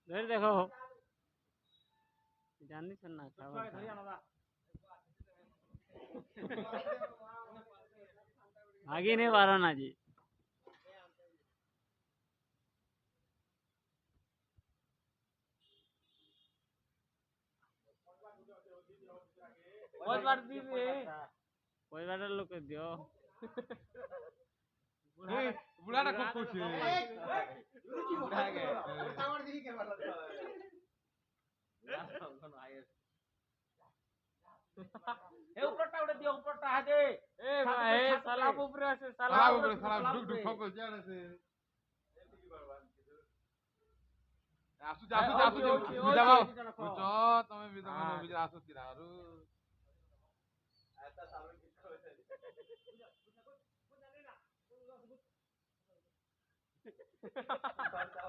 ধরে দেখো জানিস না খাবার আগে নে পারো না জি কয়বার দিবে কয়বারের লোকে দিও বুড়াটা খুব খুশি এ উপরটা উড়ে দিও উপরটা হাতে এ ভাই এ সালাব উপরে আছে সালাব সালাম করে সালাম ডুক ডুক সব করে জান আছে আসু আসু আসু বিদাও বুঝছো তুমি বিদাও আসু কিরা আরু এটা সালন কি হইছে বুঝা বুঝা না